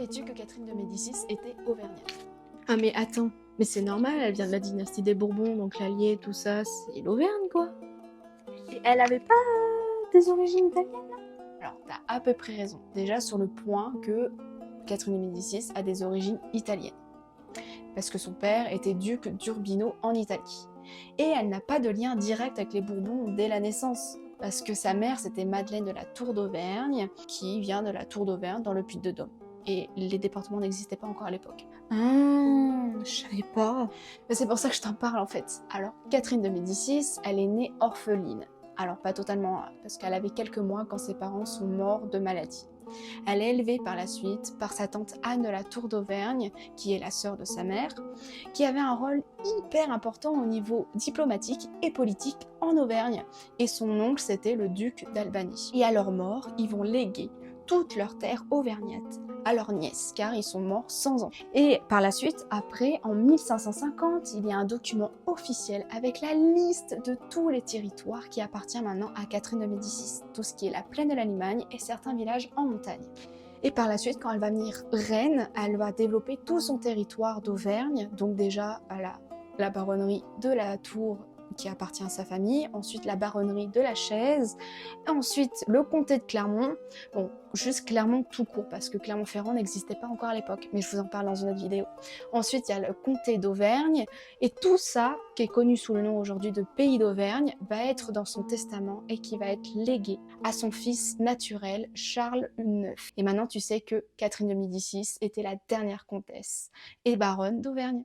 savais-tu que Catherine de Médicis était auvergnate? Ah mais attends, mais c'est normal, elle vient de la dynastie des Bourbons, donc l'Allier, tout ça, c'est l'Auvergne quoi. Et elle avait pas des origines italiennes? Alors, t'as à peu près raison. Déjà sur le point que Catherine de Médicis a des origines italiennes. Parce que son père était duc d'Urbino en Italie. Et elle n'a pas de lien direct avec les Bourbons dès la naissance. Parce que sa mère, c'était Madeleine de la Tour d'Auvergne, qui vient de la Tour d'Auvergne dans le Puy-de-Dôme. Et les départements n'existaient pas encore à l'époque. Je savais pas. Mais c'est pour ça que je t'en parle en fait. Alors, Catherine de Médicis, elle est née orpheline. Alors, pas totalement, parce qu'elle avait quelques mois quand ses parents sont morts de maladie. Elle est élevée par la suite par sa tante Anne de la Tour d'Auvergne, qui est la sœur de sa mère, qui avait un rôle hyper important au niveau diplomatique et politique en Auvergne. Et son oncle, c'était le duc d'Albanie. Et à leur mort, ils vont léguer toutes leurs terres auvergnates à leurs nièces, car ils sont morts sans enfants. Et par la suite, après, en 1550, il y a un document officiel avec la liste de tous les territoires qui appartient maintenant à Catherine de Médicis, tout ce qui est la plaine de la Limagne et certains villages en montagne. Et par la suite, quand elle va venir reine, elle va développer tout son territoire d'Auvergne, donc déjà à la baronnerie de la Tour qui appartient à sa famille, ensuite la baronnerie de la Chaise, ensuite le comté de Clermont, bon, juste Clermont tout court, parce que Clermont-Ferrand n'existait pas encore à l'époque, mais je vous en parle dans une autre vidéo. Ensuite, il y a le comté d'Auvergne, et tout ça, qui est connu sous le nom aujourd'hui de Pays d'Auvergne, va être dans son testament et qui va être légué à son fils naturel, Charles IX. Et maintenant, tu sais que Catherine de Médicis était la dernière comtesse et baronne d'Auvergne.